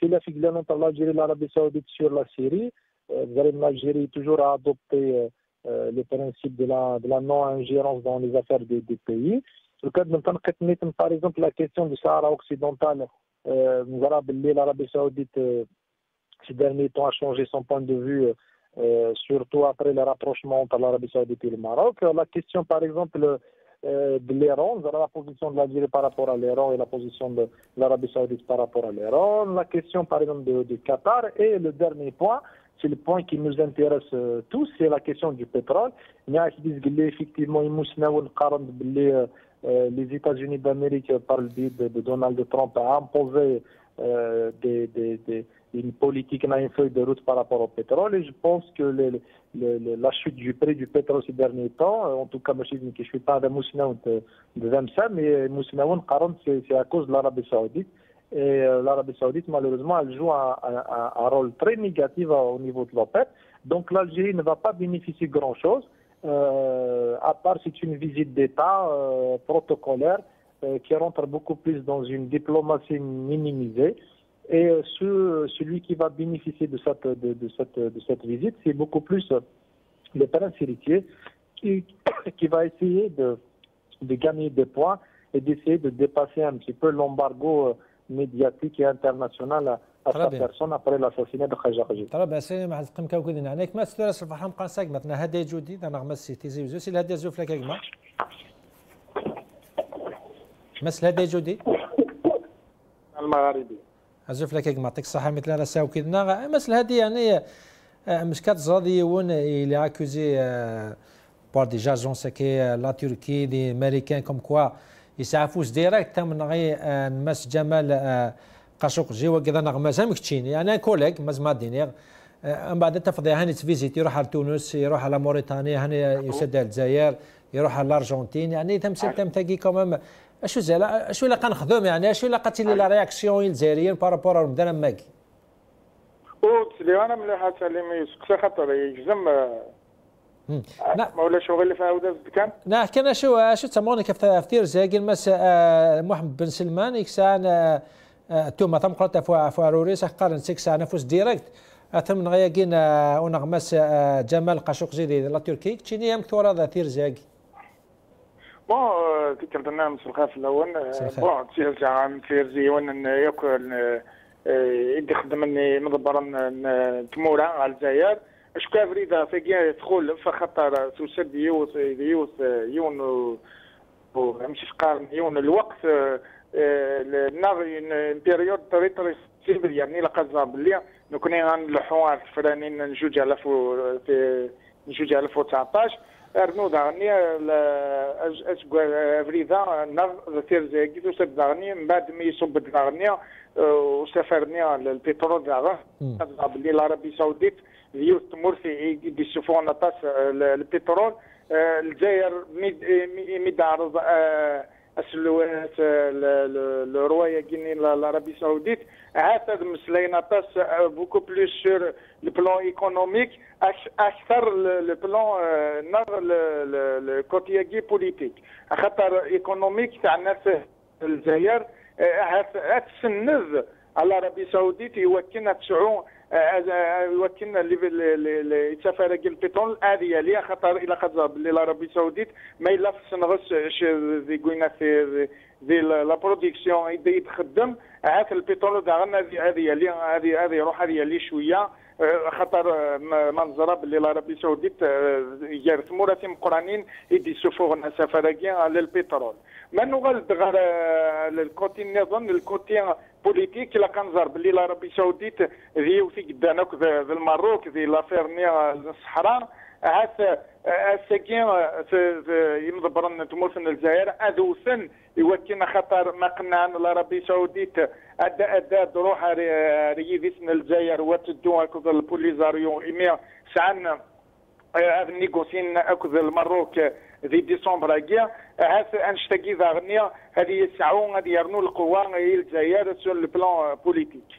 khilaf entre l'Algérie et l'Arabie Saoudite sur la Syrie, l'Algérie toujours a adopté le principe de la non-ingérence dans les affaires des pays. Par exemple, la question du Sahara occidental, l'Arabie Saoudite, ces derniers temps, a changé son point de vue, surtout après le rapprochement entre l'Arabie Saoudite et le Maroc. La question, par exemple, de l'Iran, la position de l'Algérie par rapport à l'Iran et la position de l'Arabie Saoudite par rapport à l'Iran. La question, par exemple, du Qatar. Et le dernier point, c'est le point qui nous intéresse tous, c'est la question du pétrole. Effectivement, les États-Unis d'Amérique, par le biais de Donald Trump, a imposé une politique, une feuille de route par rapport au pétrole. Et je pense que la chute du prix du pétrole ces derniers temps, en tout cas, je ne suis pas de Mousnaoun de Zamsa, mais Mousnaoun, c'est à cause de l'Arabie Saoudite. Et l'Arabie Saoudite, malheureusement, elle joue un rôle très négatif au niveau de l'OPEP. Donc l'Algérie ne va pas bénéficier de grand-chose, à part c'est une visite d'État protocolaire qui rentre beaucoup plus dans une diplomatie minimisée. Et celui qui va bénéficier de cette visite, c'est beaucoup plus le prince héritier qui va essayer de gagner des points et d'essayer de dépasser un petit peu l'embargo médiatique et international à sa personne après l'assassinat de Khashoggi. طبعا سلام على القيم كوكودين عليك ما سترس الفرحان قاسك مثلا هدي جودي انا غمس تيزي وزوسي هدي زوف لك اجمع مثل هدي جودي المغاربي ازوف لك اجمع يعطيك الصحه مثل انا ساو كيدنا مثل هدي يعني مش كتزادي ون الى اكوزي بار دي جاجونس كي لا تركي دي امريكان كوم كوا يسعفوش ديريكت من غي نمس جمال قاشوقجي وكذا نغمس هم كتشين يعني كوليك مزما دينيغ من بعد تفضي هاني تفيزيت يروح على تونس يروح على موريتانيا هاني يسد على الجزائر يروح على الارجنتين يعني تمثيل تمتاكي كومام اشو زعما اشو الا كنخدم يعني اشو الا قاتلي لا رياكسيون الجزائريين بارابور مدانا ماكي وتسلي انا مليحه سليم يسقسي خاطر يجزم ما ولا شغل اللي فيها وداز كان لا كان شو تسموني كيف تفسير زي مس محمد بن سلمان يكسان توما تم قلت فاروريس قارن سكسا نفوس ديريكت ثم غياكين ونغمس جمال قاشوقجي دي لا تركي تشيني ام كثور هذا ثير زاكي بون تكلمنا من الخاف الاول بون تسير عن ثير زي ون ياكل يدي خدمني مدبر تمورا على الجزائر اش كافريدا فيكيا تدخل فخطر تسد يون ماشي قارن يون الوقت النار بيريود طريق سيبر يعني لقد باللي نكون نلحوا الفرانين نجوج على نجوج على 19 ارنو داغني فريدا النار ثير زاكي وسد داغني من بعد ما يصب داغني وسافرني البترول داغ باللي العربيه السعوديه ديال تمرثي يشوفوا نطاس البترول الجزائر ميدعرض السلوات الروايه كيني العربيه السعوديه عاد مسلينا طاس بوكو بلوس سور لو بلان ايكونوميك اكثر لو بلان نظر الكوتياكي بوليتيك خاطر ايكونوميك تاع الناس الجزائر تسند العربيه السعوديه يوكلنا تسعو يوكلنا اللي يتفارق البترول هذه ليها خطر الى خاطر باللي العربيه السعوديه ما يلفش نغش زي قلنا في لا برودكسيون يتخدم عاد البترول داغنا هذه يروح هذه اللي شويه خاطر منظره باللي العربيه السعوديه جار ثمورات مقرانين يدي سفوغنا سفراكيا للبترول ما نغلد غير الكوتي نظن الكوتي بوليتيك لا كنظر باللي العربيه السعوديه ذي وفي قدانك ذي المروك ذي لافير نيا الصحراء عاد الساكين يمضبرن تموثن الجزائر ادوثن يوكلنا خاطر ما قلنا عن العربيه السعوديه ادى دروح ريفيسن الجزائر وتدو اكو البوليزاريو ايميا سعنا هذا نيغوسين اكو المروك ذي ديسمبر اكيا هاس انشتاكي ذا غنيا هذه يسعون هذه يرنوا القوى هي الجزائر سور البلان بوليتيك.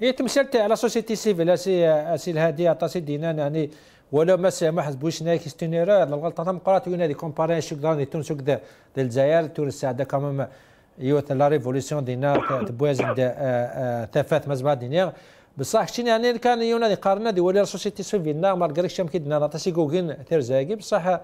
هي تمثلت على سوسيتي سيفيل اسي الهادي عطاسي دينان يعني ولا ما سامح بوش نايك ستونيرا الغلطه تم قرات يونادي كومباري شوك داني تونس وك ديال الجزائر تونس ساعده كمان يوت لا ريفوليسيون دينا تبوازن تافات مزبا دينيا بصح شتي يعني كان يونادي قارنا دي ولا سوسيتي سيفيل نا ما قالكش كيدنا نعطاسي كوكين ترزاكي بصح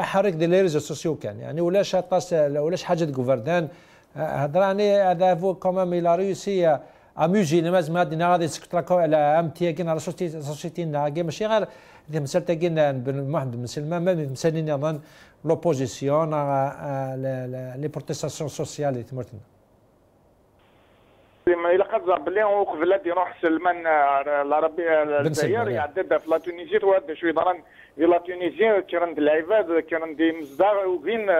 حرك ديال لي ريزو سوسيو كان يعني ولاش طاس ولاش حاجه غوفردان هضر يعني هذا فو كومام الى ريوسي اموجي لماز ما دينا غادي سكتراكو على امتياكين على سوسيتي ناكي ماشي غير دي مسالتاكين بن واحد بن سلمان ما مسالين اظن لوبوزيسيون لي بروتيستاسيون سوسيال اللي تمرتنا الى قد بلي وقف بلادي يروح سلمان العربيه الجزائر يعدد في لا تونيزي وهذا شويه ضرن في لا تونيزي كان العباد كان دي مصداق وفين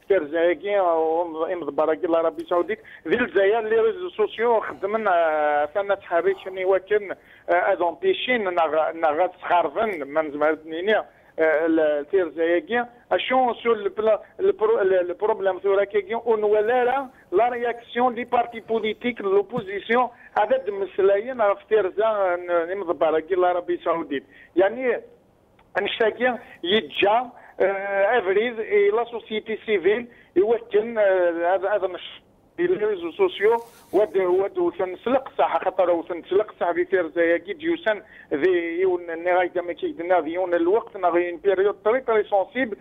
ترزاكي ومضبرك العربيه السعوديه ذي الجزائر لي ريزو سوسيو خدمنا سنه تحريشني وكن ادونتيشين نغا تخرفن من زمانيا الترزاكي اشون سو البروبليم ثوراكي اون ولا لا رياكسيون دي بارتي بوليتيك لوبوزيسيون هذا المسلايين في ترزا مضبرك العربيه السعوديه يعني نشتاقي يتجا افريز لا سوسيتي سيفيل يوكل هذا في الريزو سوسيو ود تنسلق صح خاطر وتنسلق صح في ترزاكي ديوسن ذي يون نغاي كما كيدنا في يون الوقت نغاي بيريود تري سونسيبل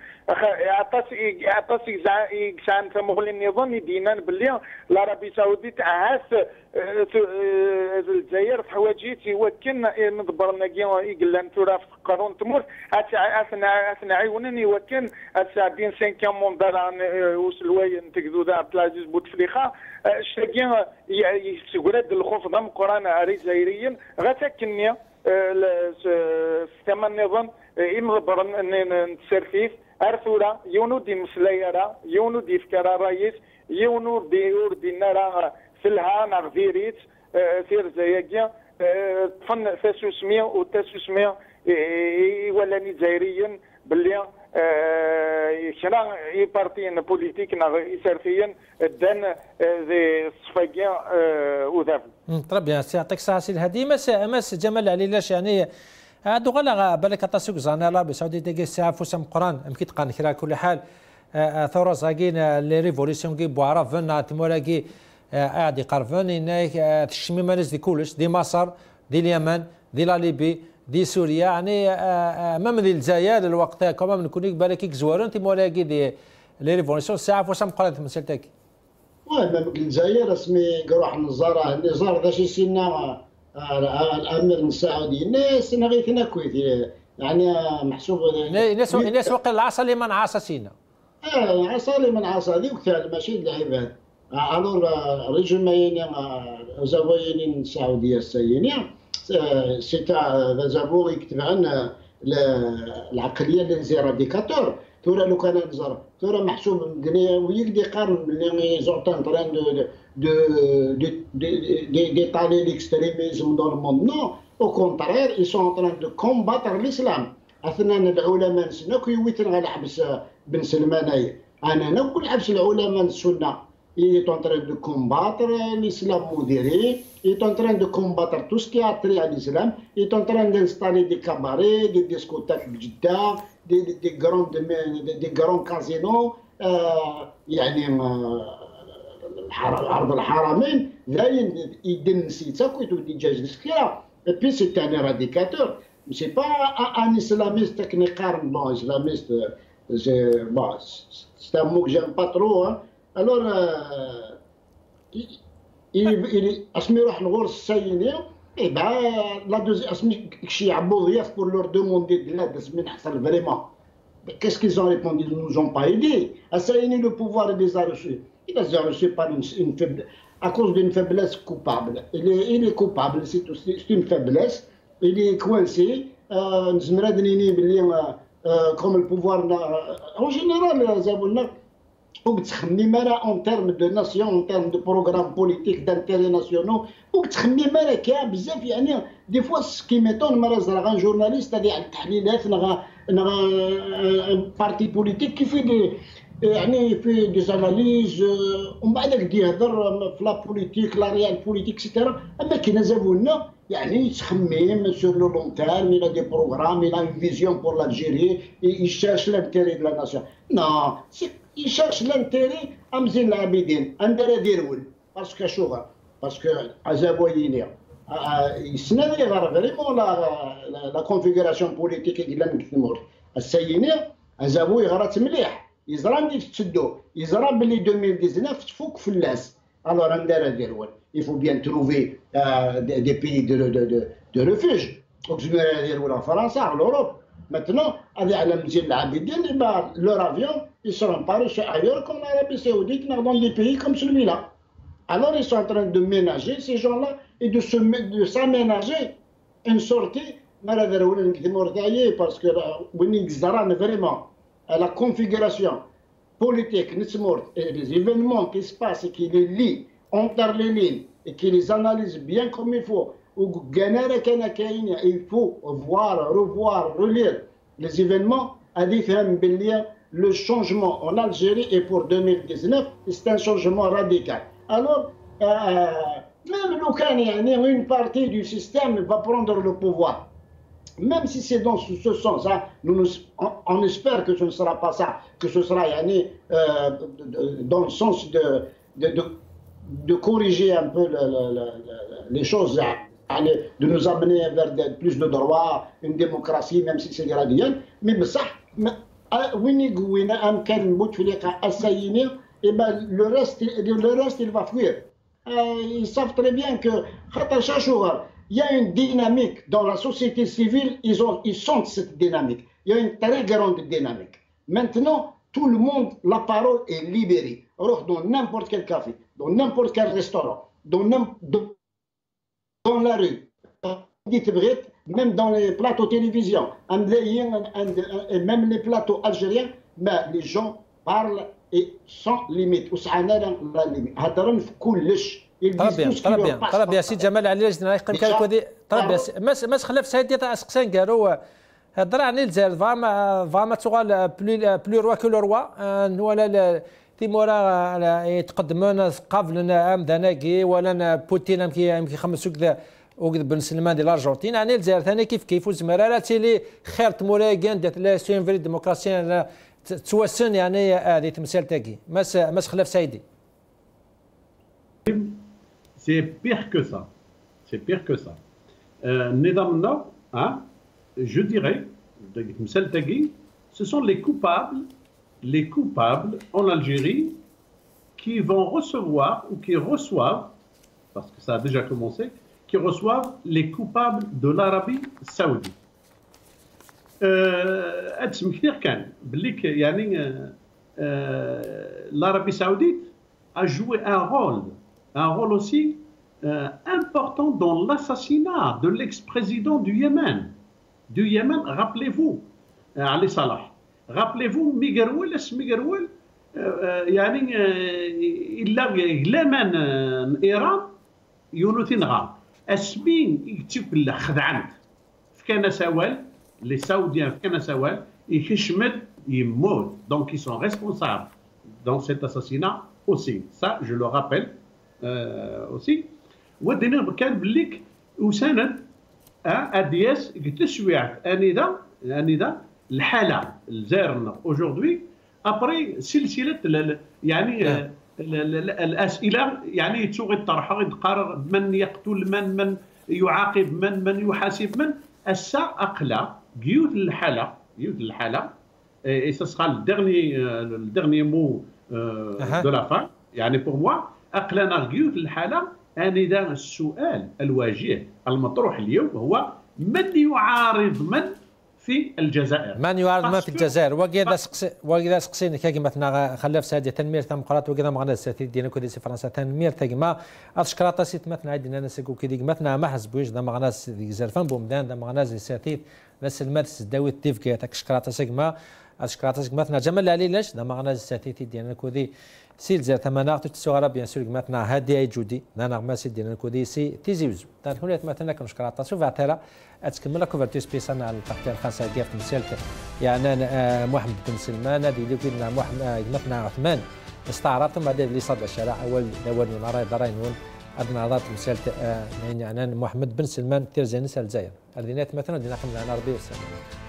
عطاسي كان تمغلي النظام يدينا باللي العربيه السعوديه عاس الجزائر في حواجيت يوكلنا نضبرنا يقلن ترى في قانون تمر اثنا عيونني يوكل الساعدين 5 موندار وسلوي نتكذو ذا عبد العزيز بوتفليخه شاكين يسقرد الخوف ضم قران جزائريين غتكني سيستم النظام يمضبر نتسرفيف ارثورا يونو دي مسلايرا يونو دي فكرا رايس يونو دي نرا فلها نغفيريت سير زياكيا فن تاسوسمية وتاسوسمية ولاني جزائريا باللي شنا بارتيين بوليتيك يسارفيا دان ذي الصفاقيا وذاف. طيب بيان يعطيك الصحة سي الهادي مس جمال عليلاش يعني هادو غلا بالك تاسوك زانا العربية السعودية تلقى الساعة فوسم قران يمكن تقان كرا كل حال ثورة زاكين لي ريفوليسيون كي بوعرفن تمولاكي قاعد يقرفن انك تشمي مانس دي كلش دي مصر دي اليمن دي لا ليبي دي سوريا يعني امام الجزائر الوقت كما نكون بالك زوارن تمولاكي دي لي ريفوليسيون الساعة فوسم قران مسالتك المهم الجزائر اسمي قروح النزار ذا شي سينا الامير السعودي الناس غير كويت يعني محسوب الناس وقت العصا اللي من عصا سينا عصا اللي من عصا ذي وقتها ماشي العباد الور رجل مايين زوايين السعوديه السينيه سيتا زابور يكتب عن العقليه اللي زيرا ديكاتور تورا لو كان نزر تورا محسوب ويقدر يقارن اللي زوطان تران d'étaler l'extrémisme dans le monde. Non, au contraire, ils sont en train de combattre l'islam. أثناء العلماء سنة كي يويتن على حبس بن سلمان أنا نقول حبس العلماء السنة. Ils sont en train de combattre l'islam modéré, ils sont en train de combattre tout ce qui a trait à l'islam, ils sont en train d'installer des cabarets, des discothèques بجدة, des grands casinos, يعني عرض الحرمين داين يدن سيتا كويتو دي جاج السكيرا بي سي ان راديكاتور سي با ان اسلاميست كني قارن بون اسلاميست سي بون سي ان مو جيم با ترو الور اسمي يروح لغور السايني اي با لا دوزي اسمي كشي يعبوا ضياف بور لور دوموندي de l'aide اسمي نحصل فريمون. Qu'est-ce qu'ils ont répondu? Ils ne nous ont pas aidés. Assaini, le pouvoir les a reçus. Il les a reçus par une faiblesse, à cause d'une faiblesse coupable. Il est coupable, c'est une faiblesse. Il est coincé. Comme le pouvoir. En général, en termes de nation, en termes de programmes politiques, d'intérêts nationaux, des fois, ce qui m'étonne, un journaliste, un parti politique qui fait des analyses, on va dire la politique, la réelle politique, etc. Mais qui nous avons sur le long terme, il a des programmes, il a une vision pour l'Algérie, et il cherche l'intérêt de la nation. Non, il cherche l'intérêt à Mzin Abidine, André Diroul, parce que Azaboyini. Il se vraiment la configuration politique qui est Timor. السيني أزابو يغرات مليح يزران دي تسدو يزران بلي 2019 تفوق فلاس. Alors عندنا ديرول il faut bien trouver des pays de refuge. Donc je vais dire en France, en Europe. Maintenant, على مزيان العابدين leur avion ils seront pas reçus ailleurs comme l'Arabie Saoudite dans des pays comme celui-là. Alors ils sont en train de ménager ces gens-là et de s'aménager une sortie. Parce que vraiment la configuration politique et les événements qui se passent et qui les lient entre les lignes et qui les analysent bien comme il faut, il faut revoir, relire les événements à différents liens. Le changement en Algérie et pour 2019, c'est un changement radical. Alors, même une partie du système va prendre le pouvoir. Même si c'est dans ce sens, hein, on espère que ce ne sera pas ça, que ce sera dans le sens de corriger un peu les choses, de nous amener vers plus de droits, une démocratie, même si c'est gradient. Mais ça, le reste, il va fuir. Ils savent très bien que il y a une dynamique dans la société civile, ils sentent cette dynamique. Il y a une très grande dynamique. Maintenant, tout le monde, la parole est libérée. Alors, dans n'importe quel café, dans n'importe quel restaurant, dans la rue, même dans les plateaux télévision, et même les plateaux algériens, les gens parlent et sans limite. طلب يا سي جمال على لجنه يقيم كذا كودي طلب يا سي ما خلاف سيدي تاع اسقسان قالوا هضر عن الجزائر فما تغال بلو روا كو روا ولا تيمورا يتقدمون قبل ام دناكي ولا بوتين كي خمس كذا وكذا بن سلمان ديال الارجنتين عن الجزائر ثاني كيف الزمراره تيلي خير تموراكان دات لا سين فري ديمقراسيا توسن يعني هذه تمثال تاكي ما خلاف سيدي. C'est pire que ça. C'est pire que ça. Je dirais, ce sont les coupables en Algérie qui vont recevoir ou qui reçoivent, parce que ça a déjà commencé, qui reçoivent les coupables de l'Arabie Saoudite. L'Arabie Saoudite a joué un rôle aussi important dans l'assassinat de l'ex-président du Yémen. Rappelez-vous, Ali Salah. Rappelez-vous, Miguerouel, il a Yémen, Iran, Yonutinra. Esmin, il khad'ant. Fkana Sawal, les Saoudiens, Fkana Sawal, ils meurent. Donc ils sont responsables dans cet assassinat aussi. Ça, je le rappelle aussi. ودينا كان بليك وسند ادياس تسويع انذا الحاله الجزائر aujourd'hui ابري سلسله يعني الاسئله يعني تسوغ الطرح يتقرر من يقتل من يعاقب من يحاسب من السا اقلا قيود الحاله et ce sera le dernier mot de la fin يعني pour moi اقلنا غيوث الحاله انذا السؤال الواجه المطروح اليوم هو من يعارض من في الجزائر؟ من يعارض من في الجزائر؟ وكذا سقسيني كي مثلا خلاف سادي تنمير ديمقراط وكذا مغنى الساتيد دينا كودي سي فرنسا تنمير تاجما اشكراطا سيت مثلا عندنا ناس كي مثلا ما حسبوش دا مغنى زرفان بومدان دا مغنى الساتيد بس المدرسه داوي تيفكي تاك اشكراطا سيغما اشكراطا مثلا جمال علي لاش دا مغنى الساتيد دينا كودي سيل زر ثمانة تسوغرا بيان سور مثلا هادي اي جودي نانا ما سي دينا كودي سي تيزيوز تنكون مثلا كنشكراطا شوف عترا اتكمل كوفرتي سبيسال على التغطيه الخاصه ديال تمثيل يعني محمد بن سلمان هذه اللي قلنا محمد مثلا عثمان استعرضتم بعد اللي صاد الشارع اول نهار دراينون ادنا نظرت تمثيل يعني محمد بن سلمان تيرزانيس الجزائر الذين مثلا دينا خمسه 40 سنه